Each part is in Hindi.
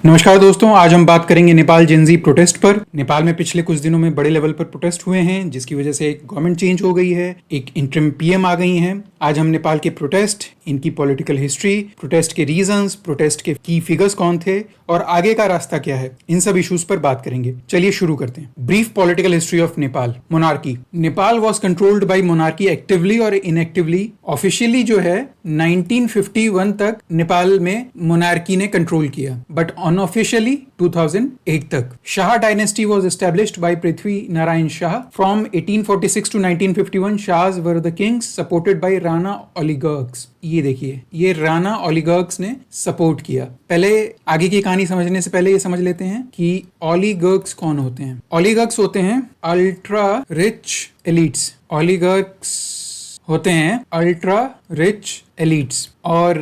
नमस्कार दोस्तों, आज हम बात करेंगे नेपाल जेनजी प्रोटेस्ट पर। नेपाल में पिछले कुछ दिनों में बड़े लेवल पर प्रोटेस्ट हुए हैं, जिसकी वजह से एक गवर्नमेंट चेंज हो गई है, एक इंटरिम पीएम आ गई हैं। आज हम नेपाल के प्रोटेस्ट, इनकी पॉलिटिकल हिस्ट्री, प्रोटेस्ट के रीजंस, प्रोटेस्ट के की फिगर्स कौन थे और आगे का रास्ता क्या है, इन सब इश्यूज पर बात करेंगे। चलिए शुरू करते हैं। Brief political history of Nepal. Monarchy. Nepal was controlled by monarchy actively और इनएक्टिवली। ऑफिशियली जो है 1951 तक नेपाल में मोनार्की ने कंट्रोल किया, बट अनऑफिशियली 2008 तक। Shah dynasty was established by Prithvi Narayan Shah. From 1846 to 1951 Shahs were the kings supported by Rana oligarchs. ये देखिए, ये राणा ओलिगार्क्स ने सपोर्ट किया। पहले आगे की कहानी समझने से पहले ये समझ लेते हैं कि ओलिगार्क्स कौन होते हैं। ओलिगार्क्स होते हैं अल्ट्रा रिच एलिट्स। ओलिगार्क्स होते हैं अल्ट्रा रिच एलिट्स। और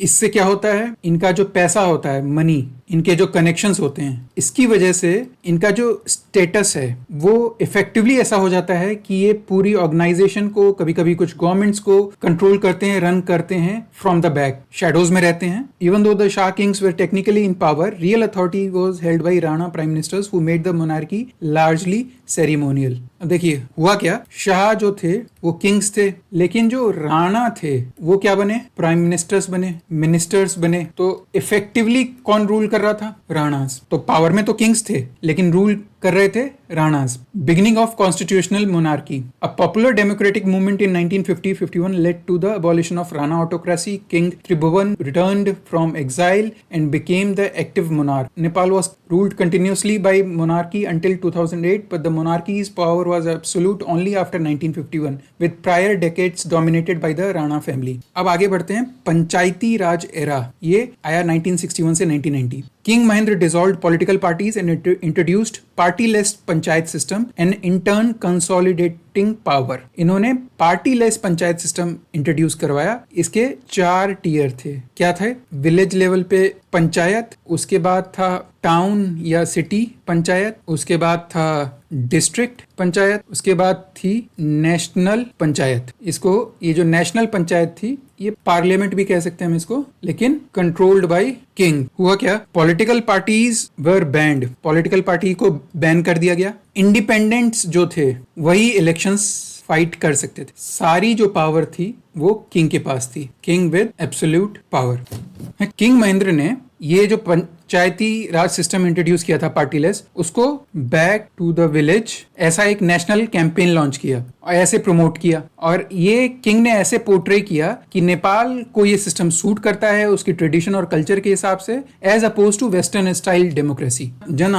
इससे क्या होता है, इनका जो पैसा होता है, मनी, इनके जो कनेक्शंस होते हैं, इसकी वजह से इनका जो स्टेटस है वो इफेक्टिवली ऐसा हो जाता है कि ये पूरी ऑर्गेनाइजेशन को, कभी कभी कुछ गवर्नमेंट्स को कंट्रोल करते हैं, रन करते हैं फ्रॉम द बैक, शैडोज में रहते हैं। Even though the Shah Kings were technically in power, real authority was held by Rana prime ministers who made the monarchy largely ceremonial. अब देखिए हुआ क्या, शाह जो थे वो किंग्स थे, लेकिन जो राणा थे वो क्या बने, प्राइम मिनिस्टर्स बने, मिनिस्टर्स बने। तो इफेक्टिवली कौन रूल कर रहा था, राणास। तो पावर में तो किंग्स थे, लेकिन रूल कर रहे थे Ranas. Beginning of constitutional monarchy. A popular democratic movement in 1950-51 led to the abolition of Rana autocracy. King Tribhuvan returned from exile and became the active monarch. Nepal was ruled continuously by monarchy until 2008, but the monarchy's power was absolute only after 1951, with prior decades dominated by the Rana family. अब आगे बढ़ते हैं। पंचायती राज एरा, ये आया 1961 से 1990। King Mahendra dissolved political parties and introduced party-less panchayat system and in turn consolidating power. इन्होंने पार्टी-लेस पंचायत सिस्टम इंट्रोड्यूस करवाया। इसके 4 टियर थे। क्या थे, विलेज लेवल पे पंचायत, उसके बाद था टाउन या सिटी पंचायत, उसके बाद था डिस्ट्रिक्ट पंचायत, उसके बाद थी नेशनल पंचायत। इसको, ये जो नेशनल पंचायत थी, ये पार्लियामेंट भी कह सकते हैं हम इसको, लेकिन कंट्रोल्ड बाय किंग। हुआ क्या, political parties were banned, political party को बैन कर दिया गया। इंडिपेंडेंट्स जो थे वही इलेक्शंस फाइट कर सकते थे। सारी जो पावर थी वो किंग के पास थी, king with absolute power. King Mahendra ने ये जो पंचायती राज सिस्टम इंट्रोड्यूस किया था पार्टीलेस, उसको बैक टू द विलेज ऐसा एक नेशनल कैंपेन लॉन्च किया और ऐसे प्रमोट किया। और ये किंग ने ऐसे पोर्ट्रे किया कि नेपाल को ये सिस्टम सूट करता है उसकी ट्रेडिशन और कल्चर के हिसाब से, as oppose to western style democracy. Jan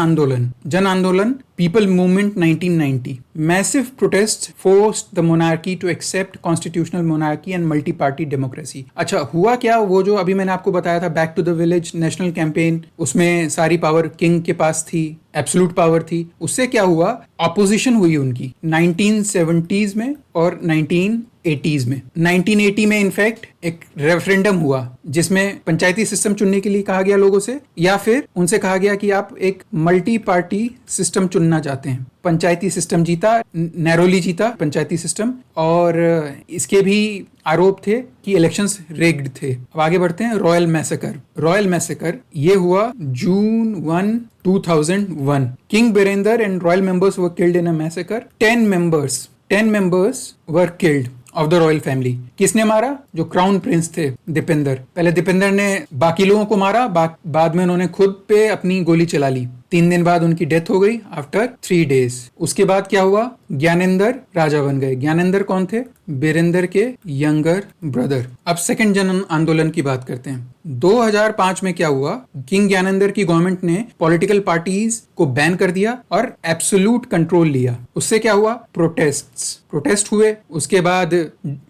Andolan people movement 1990। Massive protest forced the monarchy to accept constitutional monarchy and multi party democracy. अच्छा हुआ क्या, वो जो अभी मैंने आपको बताया था back to the village national campaign, उसमें सारी पावर किंग के पास थी, एब्सोल्यूट पावर थी। उससे क्या हुआ, ऑपोजिशन हुई उनकी 1970s में और 1980s में। 1980 में इनफैक्ट एक रेफरेंडम हुआ जिसमें पंचायती सिस्टम चुनने के लिए कहा गया लोगों से, या फिर उनसे कहा गया कि आप एक मल्टी पार्टी सिस्टम चुनना चाहते हैं। पंचायती सिस्टम जीता, नैरोली जीता पंचायती सिस्टम, और इसके भी आरोप थे कि इलेक्शंस रिग्ड थे। अब आगे बढ़ते हैं। रॉयल मैसेकर ये हुआ June 1, 2001। King Birendra and royal members were killed in a massacre. 10 members were killed of the royal family. किसने मारा, जो क्राउन प्रिंस थे दीपेंद्र। पहले दीपेंद्र ने बाकी लोगों को मारा, बाद में उन्होंने खुद पे अपनी गोली चला ली। 3 दिन बाद उनकी डेथ हो गई आफ्टर 3 days। उसके बाद क्या हुआ, ज्ञानेंद्र राजा बन गए। ज्ञानेंद्र कौन थे, बीरेंद्र के यंगर ब्रदर। अब सेकंड जन आंदोलन की बात करते हैं। 2005 में क्या हुआ, किंग ज्ञानेंद्र की गवर्नमेंट ने पॉलिटिकल पार्टीज को बैन कर दिया और एब्सोल्यूट कंट्रोल लिया। उससे क्या हुआ, प्रोटेस्ट हुए। उसके बाद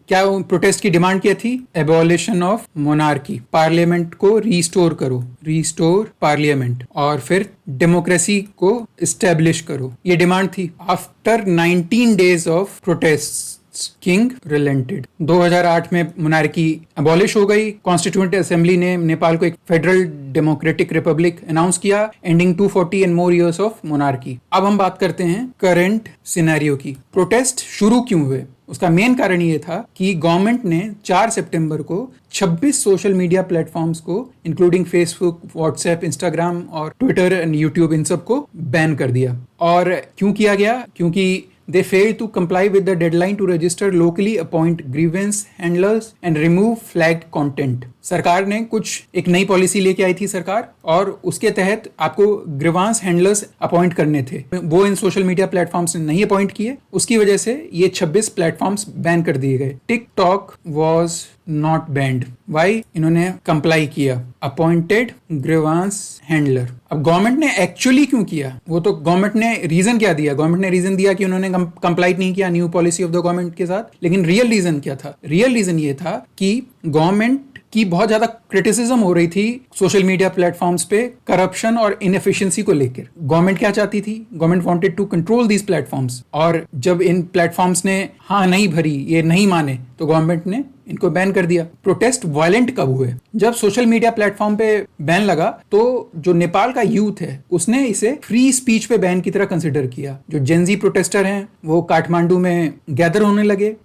क्या प्रोटेस्ट की डिमांड क्या थी, एबॉलिशन ऑफ मोनार्की, पार्लियामेंट को रीस्टोर पार्लियामेंट, और फिर डेमोक्रेसी को इस्टेब्लिश करो, ये डिमांड थी। After 19 days of protest king relented. 2008 में मोनार्की अबॉलिश हो गई। कॉन्स्टिट्यूएंट असेंबली ने नेपाल को एक फेडरल डेमोक्रेटिक रिपब्लिक अनाउंस किया, ending 240 and more years of monarchy. अब हम बात करते हैं करंट सिनेरियो की। प्रोटेस्ट शुरू क्यों हुए, उसका मेन कारण ये था कि गवर्नमेंट ने 4 सितंबर को 26 सोशल मीडिया प्लेटफॉर्म्स को इंक्लूडिंग फेसबुक, व्हाट्सएप, इंस्टाग्राम और ट्विटर एंड यूट्यूब, इन सबको बैन कर दिया। और क्यों किया गया? क्योंकि they failed to comply with the deadline to register locally appoint grievance handlers and remove flagged content। सरकार ने एक नई पॉलिसी लेके आई थी सरकार, और उसके तहत आपको ग्रीवांस हैंडलर्स अपॉइंट करने थे। वो इन सोशल मीडिया प्लेटफॉर्म्स ने नहीं अपॉइंट किए, उसकी वजह से ये 26 प्लेटफॉर्म्स बैन कर दिए गए। TikTok was not banned. Why? इन्होंने कंप्लाई किया, अपॉइंटेड ग्रीवांस हैंडलर। अब गवर्नमेंट ने एक्चुअली क्यों किया? वो तो गवर्नमेंट ने रीजन क्या दिया? गवर्नमेंट ने रीजन दिया कि उन्होंने कंप्लाई नहीं किया new policy of the government के साथ, लेकिन रियल रीजन क्या था? रियल रीजन ये था कि गवर्नमेंट की बहुत ज्यादा क्रिटिसिज्म हो रही थी सोशल मीडिया प्लेटफॉर्म्स पे करप्शन और इनएफिशिएंसी को लेकर। गवर्नमेंट क्या चाहती थी? Government wanted to control these platforms, और जब इन प्लेटफॉर्म्स ने हाँ नहीं भरी, ये नहीं माने, तो गवर्नमेंट ने इनको बैन कर दिया। प्रोटेस्ट वायलेंट कब हुए? जब सोशल मीडिया प्लेटफॉर्म पे बैन लगा, तो जो नेपाल का यूथ है उसने इसे फ्री स्पीच पे बैन की तरह कंसिडर किया। जो जेनजी प्रोटेस्टर हैं वो काठमांडू में गैदर होने लगे।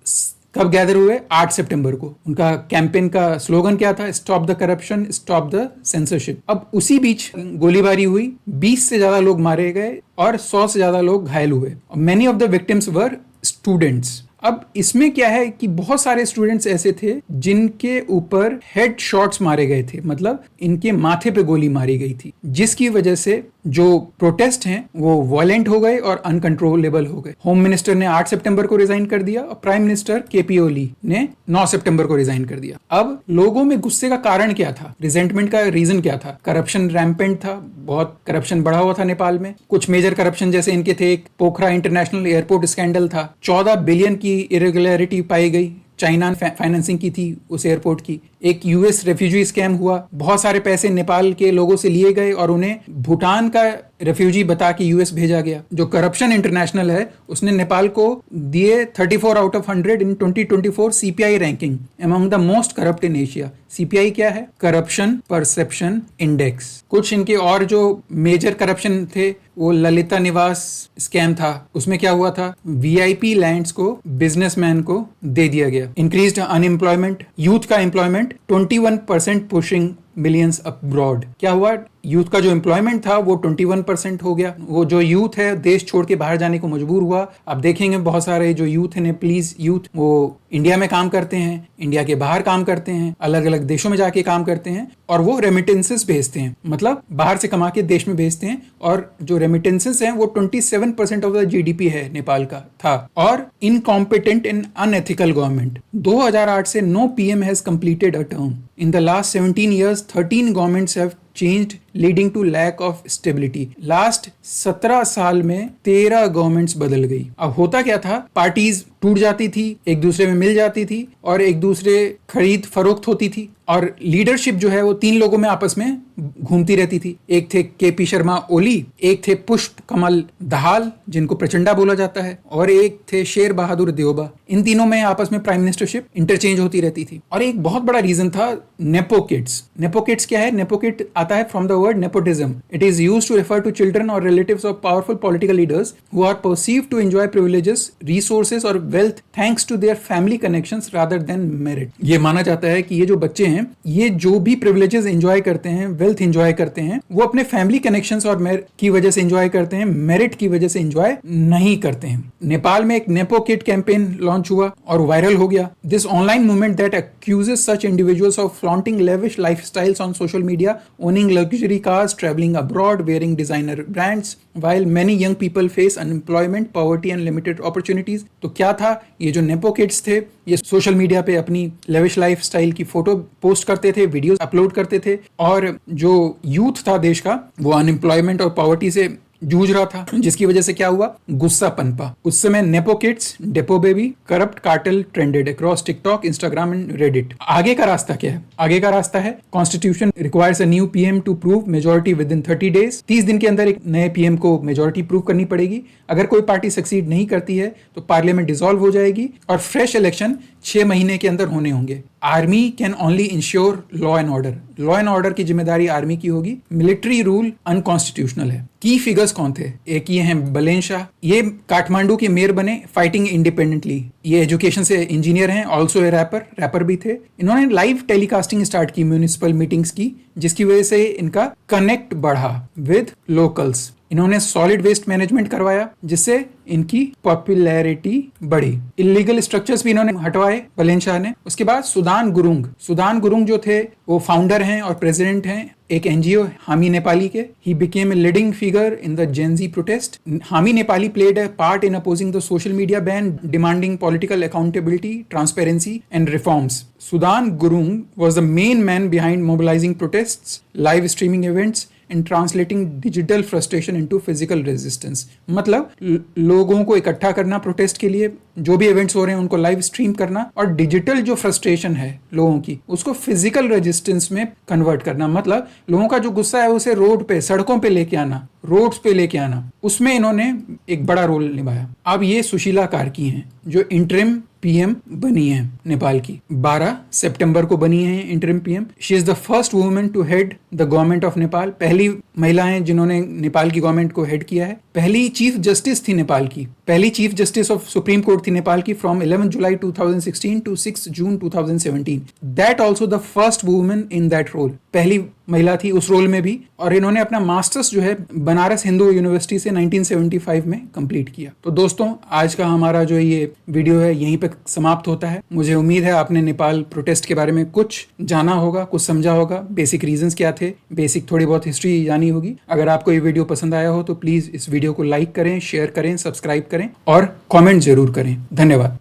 कब गैदर हुए? 8 सितंबर को। उनका कैंपेन का स्लोगन क्या था? Stop the corruption, stop the censorship. अब उसी बीच गोलीबारी हुई, 20 से ज्यादा लोग मारे गए और 100 से ज्यादा लोग घायल हुए। Many of the victims were students. अब इसमें क्या है कि बहुत सारे स्टूडेंट्स ऐसे थे जिनके ऊपर हेड शॉट्स मारे गए थे, मतलब इनके माथे पे गोली मारी गई थी, जिसकी वजह से जो प्रोटेस्ट हैं वो वायलेंट हो गए और अनकंट्रोलेबल हो गए। होम मिनिस्टर ने 8 सितंबर को रिजाइन कर दिया और प्राइम मिनिस्टर केपी ओली ने 9 सितंबर को रिजाइन कर दिया। अब लोगों में गुस्से का कारण क्या था? रिजेंटमेंट का रीजन क्या था? करप्शन रैम्पेंट था, बहुत करप्शन बढ़ा हुआ था नेपाल में। कुछ मेजर करप्शन जैसे इनके थे, एक पोखरा इंटरनेशनल एयरपोर्ट स्कैंडल था, 14 बिलियन की इरेगुलरिटी पाई गई, चाइना ने फाइनेंसिंग की थी उस एयरपोर्ट की। एक यूएस रेफ्यूजी स्कैम हुआ, बहुत सारे पैसे नेपाल के लोगों से लिए गए और उन्हें भूटान का रेफ्यूजी बता के यूएस भेजा गया। जो करप्शन इंटरनेशनल है उसने नेपाल को दिए 34 out of 100 in 2024 CPI ranking among the most corrupt in Asia. CPI क्या है? Corruption perception index. कुछ इनके और जो मेजर करप्शन थे, वो ललिता निवास स्कैम था, उसमें क्या हुआ था? वीआईपी लैंड्स को बिजनेसमैन को दे दिया गया। इंक्रीज्ड अनएम्प्लॉयमेंट, यूथ का एम्प्लॉयमेंट 21% पुशिंग मिलियंस अब्रॉड। क्या हुआ? यूथ का जो एम्प्लॉयमेंट था वो 21% हो गया। वो जो यूथ है देश छोड़ के बाहर जाने को मजबूर हुआ। आप देखेंगे बहुत सारे जो यूथ है नेपलीज यूथ, वो इंडिया में काम करते हैं, इंडिया के बाहर काम करते हैं, अलग अलग देशों में जाके काम करते हैं, और वो रेमिटेंसेस भेजते हैं, मतलब बाहर से कमा के देश में भेजते हैं। और जो रेमिटेंसेस हैं वो 27% ऑफ द जीडीपी है नेपाल का था। और इनकॉम्पिटेंट इन अनएथिकल गवर्नमेंट। 2008 से no PM has completed a term. In the last 17 years, 13 governments have changed, leading to lack of stability. Last 17 साल में 13 गवर्नमेंट्स बदल गई। अब होता क्या था? पार्टीज टूट जाती थी, एक दूसरे में मिल जाती थी और एक दूसरे खरीद फरोख्त होती थी, और लीडरशिप जो है वो 3 लोगों में आपस में घूमती रहती थी। एक थे केपी शर्मा ओली, एक थे पुष्प कमल दहाल जिनको प्रचंडा बोला जाता है, और एक थे शेर बहादुर देओबा। इन तीनों में आपस में प्राइम मिनिस्टरशिप इंटरचेंज होती रहती थी। और एक बहुत बड़ा रीजन था नेपो किड्स। नेपो किड्स क्या है? नेपो किड आता है from the word nepotism. It is used to refer to children और relatives of powerful political leaders who are perceived to enjoy privileges, resources और wealth thanks to their family connections rather than merit. ये माना जाता है कि ये जो बच्चे हैं, ये जो भी प्रिविलेजेस एंजॉय करते हैं, वेल्थ एंजॉय करते हैं, वो अपने फैमिली कनेक्शंस और की वजह से एंजॉय करते हैं, मेरिट की वजह से एंजॉय नहीं करते हैं। नेपाल में एक नेपो किड कैंपेन लॉन्च हुआ और वायरल हो गया। This online movement that accuses such individuals of flaunting lavish lifestyles on social media, owning luxury cars, traveling abroad, wearing designer brands, while many young people face unemployment, poverty and limited opportunities। तो क्या था? ये जो नेपो किड्स थे, ये सोशल मीडिया पे अपनी लेविश लाइफस्टाइल की फोटो पोस्ट करते थे, वीडियोस अपलोड करते थे, और जो यूथ था देश का वो अनएम्प्लॉयमेंट और पॉवर्टी से जूझ रहा था, जिसकी वजह से क्या हुआ? गुस्सा पनपा। उस समय नेपो किड्स, डेपो baby, corrupt cartel trended across TikTok, Instagram and Reddit. आगे का रास्ता क्या है? आगे का रास्ता है constitution requires a new PM to prove majority within 30 days. 30 दिन के अंदर एक नए पीएम को मेजोरिटी प्रूव करनी पड़ेगी। अगर कोई पार्टी सक्सीड नहीं करती है तो पार्लियामेंट डिसॉल्व हो जाएगी और फ्रेश इलेक्शन 6 महीने के अंदर होने होंगे। Army can only ensure law and order, law and order की जिम्मेदारी आर्मी की होगी, मिलिट्री रूल अनकॉन्स्टिट्यूशनल है। की फिगर्स कौन थे? एक ये हैं बलेन शाह, ये काठमांडू के मेयर बने फाइटिंग इंडिपेंडेंटली। ये एजुकेशन से इंजीनियर हैं, ऑल्सो ए रैपर भी थे। इन्होंने लाइव टेलीकास्टिंग स्टार्ट की म्यूनिसिपल मीटिंग्स की, जिसकी वजह से इनका कनेक्ट बढ़ा विद लोकल्स। इन्होंने सॉलिड वेस्ट मैनेजमेंट करवाया, जिससे इनकी पॉपुलैरिटी बढ़ी। इलीगल स्ट्रक्चर्स भी इन्होंने हटवाए बलेन शाह ने। उसके बाद सुदान गुरुंग जो थे वो फाउंडर हैं और प्रेसिडेंट हैं एक एनजीओ हामी नेपाली के। He became a leading figure in the Gen Z protest. Hami Nepali played a part in opposing the social media ban, demanding political accountability, transparency and reforms. Sudan Gurung was the main man behind mobilizing protests, live streaming events and translating digital frustration into physical resistance. मतलब लोगों को इकट्ठा करना प्रोटेस्ट के लिए, जो भी इवेंट्स हो रहे हैं उनको लाइव स्ट्रीम करना, और डिजिटल जो फ्रस्ट्रेशन है लोगों की उसको फिजिकल रेजिस्टेंस में कन्वर्ट करना। मतलब लोगों का जो गुस्सा है उसे सड़कों पे लेके आना, रोड्स पे लेके आना, उसमें इन्होंने एक बड़ा रोल निभाया। अब ये सुशीला कार्की हैं जो इंटरिम पीएम बनी है नेपाल की। 12 सितंबर को बनी है interim PM. She is the first woman to head the government of Nepal. पहली महिला हैं जिन्होंने नेपाल की गवर्नमेंट को हेड किया है। पहली चीफ जस्टिस थी नेपाल की, पहली chief justice of supreme court थी नेपाल की फ्रॉम 11 जुलाई 2016 टू 6 जून 2017। That also the first woman in that role, पहली महिला थी उस रोल में भी। और इन्होंने अपना मास्टर्स जो है बनारस हिंदू यूनिवर्सिटी से 1975 में कंप्लीट किया। तो दोस्तों, आज का हमारा जो ये वीडियो है यहीं पे समाप्त होता है। मुझे उम्मीद है आपने नेपाल प्रोटेस्ट के बारे में कुछ जाना होगा, कुछ समझा होगा, बेसिक रीजंस क्या थे, बेसिक थोड़ी बहुत हिस्ट्री जानी होगी। अगर आपको ये वीडियो पसंद आया हो तो प्लीज इस वीडियो को लाइक करें, शेयर करें, सब्सक्राइब करें और कमेंट जरूर करें। धन्यवाद।